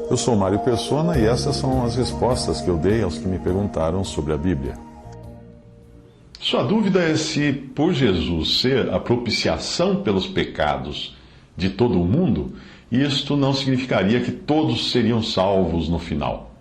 Eu sou Mário Persona e essas são as respostas que eu dei aos que me perguntaram sobre a Bíblia. Sua dúvida é se, por Jesus ser a propiciação pelos pecados de todo o mundo, isto não significaria que todos seriam salvos no final.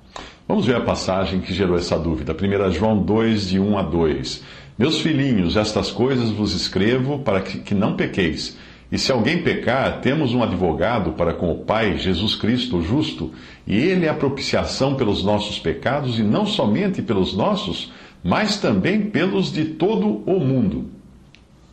Vamos ver a passagem que gerou essa dúvida. 1 João 2, de 1 a 2. Meus filhinhos, estas coisas vos escrevo para que não pequeis. E se alguém pecar, temos um advogado para com o Pai, Jesus Cristo, o justo, e ele é a propiciação pelos nossos pecados, e não somente pelos nossos, mas também pelos de todo o mundo.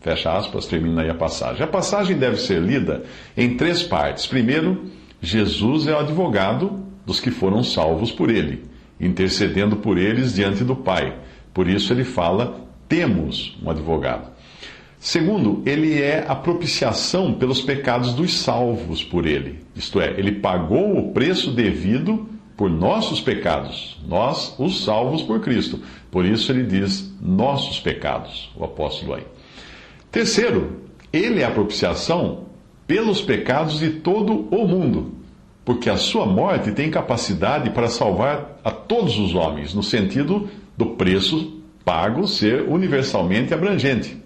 Fecha aspas, termina aí a passagem. A passagem deve ser lida em 3 partes. Primeiro, Jesus é o advogado dos que foram salvos por ele, intercedendo por eles diante do Pai. Por isso ele fala, temos um advogado. Segundo, ele é a propiciação pelos pecados dos salvos por ele. Isto é, ele pagou o preço devido por nossos pecados. Nós, os salvos por Cristo. Por isso ele diz nossos pecados, o apóstolo aí. Terceiro, ele é a propiciação pelos pecados de todo o mundo. Porque a sua morte tem capacidade para salvar a todos os homens, no sentido do preço pago ser universalmente abrangente.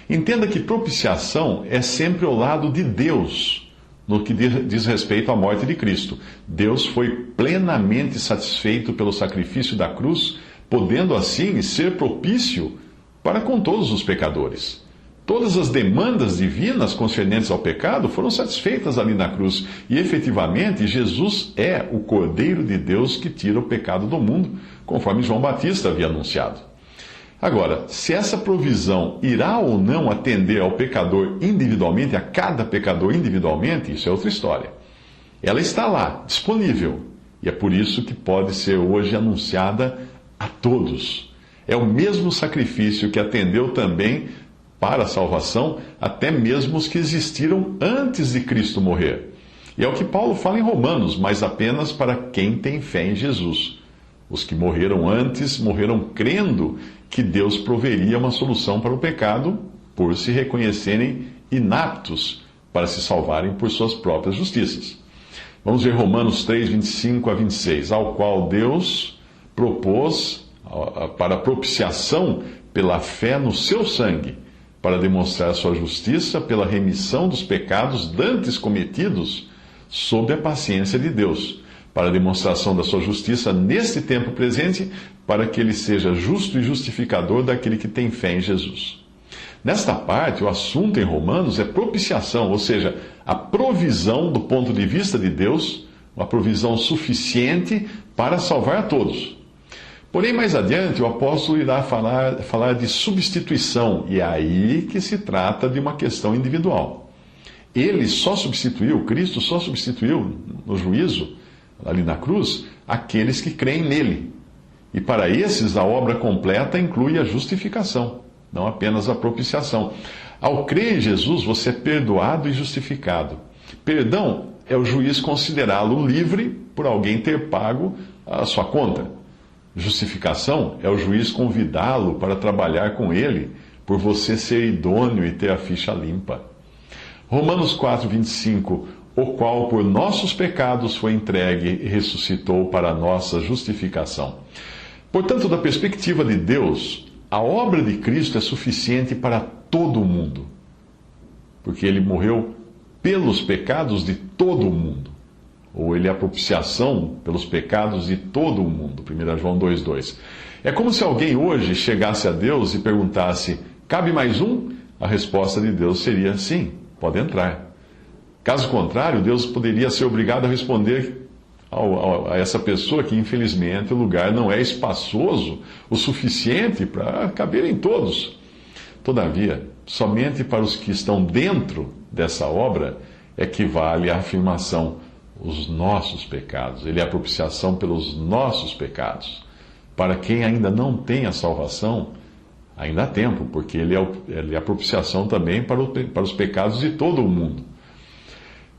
Entenda que propiciação é sempre ao lado de Deus, no que diz respeito à morte de Cristo. Deus foi plenamente satisfeito pelo sacrifício da cruz, podendo assim ser propício para com todos os pecadores. Todas as demandas divinas concernentes ao pecado foram satisfeitas ali na cruz. E efetivamente, Jesus é o Cordeiro de Deus que tira o pecado do mundo, conforme João Batista havia anunciado. Agora, se essa provisão irá ou não atender ao pecador individualmente, a cada pecador individualmente, isso é outra história. Ela está lá, disponível, e é por isso que pode ser hoje anunciada a todos. É o mesmo sacrifício que atendeu também para a salvação, até mesmo os que existiram antes de Cristo morrer. E é o que Paulo fala em Romanos, mas apenas para quem tem fé em Jesus. Os que morreram antes morreram crendo que Deus proveria uma solução para o pecado, por se reconhecerem inaptos para se salvarem por suas próprias justiças. Vamos ver Romanos 3, 25 a 26, ao qual Deus propôs para propiciação pela fé no seu sangue, para demonstrar sua justiça pela remissão dos pecados dantes cometidos sob a paciência de Deus, para a demonstração da sua justiça neste tempo presente, para que ele seja justo e justificador daquele que tem fé em Jesus. Nesta parte, o assunto em Romanos é propiciação, ou seja, a provisão do ponto de vista de Deus, uma provisão suficiente para salvar a todos. Porém, mais adiante, o apóstolo irá falar de substituição, e é aí que se trata de uma questão individual. Cristo só substituiu no juízo, ali na cruz, aqueles que creem nele. E para esses, a obra completa inclui a justificação, não apenas a propiciação. Ao crer em Jesus, você é perdoado e justificado. Perdão é o juiz considerá-lo livre por alguém ter pago a sua conta. Justificação é o juiz convidá-lo para trabalhar com ele, por você ser idôneo e ter a ficha limpa. Romanos 4, 25, o qual por nossos pecados foi entregue e ressuscitou para a nossa justificação. Portanto, da perspectiva de Deus, a obra de Cristo é suficiente para todo o mundo, porque ele morreu pelos pecados de todo o mundo, ou ele é a propiciação pelos pecados de todo o mundo, 1 João 2,2. É como se alguém hoje chegasse a Deus e perguntasse, cabe mais um? A resposta de Deus seria, sim, pode entrar. Caso contrário, Deus poderia ser obrigado a responder a essa pessoa que, infelizmente, o lugar não é espaçoso o suficiente para caberem todos. Todavia, somente para os que estão dentro dessa obra é que vale a afirmação, os nossos pecados. Ele é a propiciação pelos nossos pecados. Para quem ainda não tem a salvação, ainda há tempo, porque ele é a propiciação também para os pecados de todo o mundo.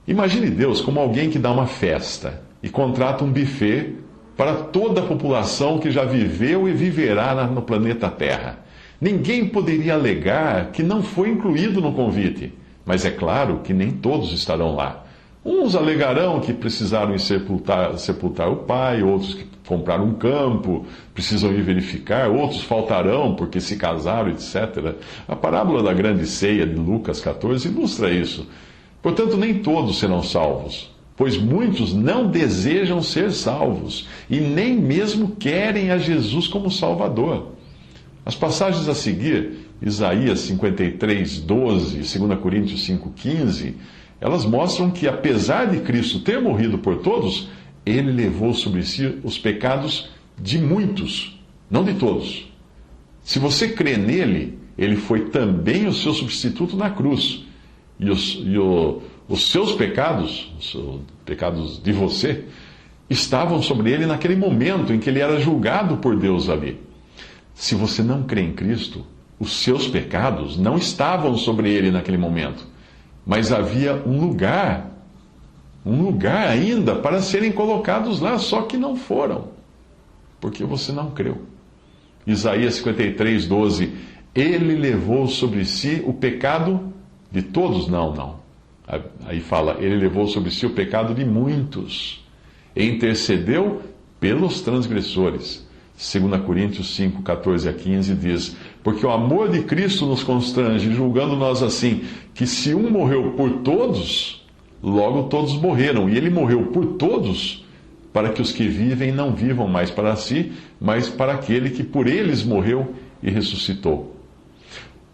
Imagine Deus como alguém que dá uma festa e contrata um buffet para toda a população que já viveu e viverá no planeta Terra. Ninguém poderia alegar que não foi incluído no convite, mas é claro que nem todos estarão lá. Uns alegarão que precisaram ir sepultar o pai, outros que compraram um campo, precisam ir verificar, outros faltarão porque se casaram, etc. A parábola da grande ceia de Lucas 14 ilustra isso. Portanto, nem todos serão salvos, pois muitos não desejam ser salvos e nem mesmo querem a Jesus como Salvador. As passagens a seguir, Isaías 53, 12 e 2 Coríntios 5, 15, elas mostram que, apesar de Cristo ter morrido por todos, ele levou sobre si os pecados de muitos, não de todos. Se você crê nele, ele foi também o seu substituto na cruz. E os seus pecados, os pecados de você, estavam sobre ele naquele momento em que ele era julgado por Deus ali. Se você não crê em Cristo, os seus pecados não estavam sobre ele naquele momento. Mas havia um lugar ainda para serem colocados lá, só que não foram, porque você não creu. Isaías 53, 12, ele levou sobre si o pecado de todos? Não. Aí fala, ele levou sobre si o pecado de muitos, e intercedeu pelos transgressores. 2 Coríntios 5, 14 a 15 diz: porque o amor de Cristo nos constrange, julgando nós assim, que se um morreu por todos, logo todos morreram. E ele morreu por todos, para que os que vivem não vivam mais para si, mas para aquele que por eles morreu e ressuscitou.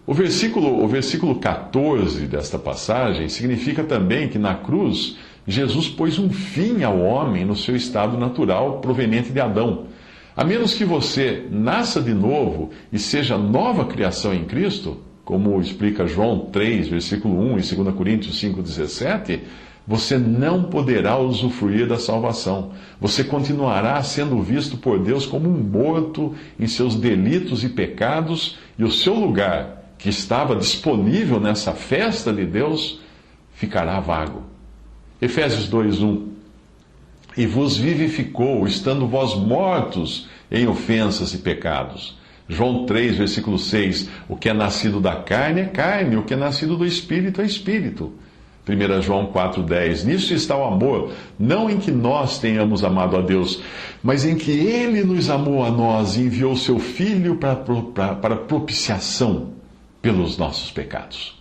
O versículo 14 desta passagem significa também que na cruz, Jesus pôs um fim ao homem no seu estado natural proveniente de Adão. A menos que você nasça de novo e seja nova criação em Cristo, como explica João 3, versículo 1 e 2 Coríntios 5, 17, você não poderá usufruir da salvação. Você continuará sendo visto por Deus como um morto em seus delitos e pecados, e o seu lugar, que estava disponível nessa festa de Deus, ficará vago. Efésios 2, 1. E vos vivificou, estando vós mortos em ofensas e pecados. João 3, versículo 6. O que é nascido da carne é carne, o que é nascido do Espírito é Espírito. 1 João 4, 10. Nisso está o amor, não em que nós tenhamos amado a Deus, mas em que Ele nos amou a nós e enviou seu Filho para propiciação pelos nossos pecados.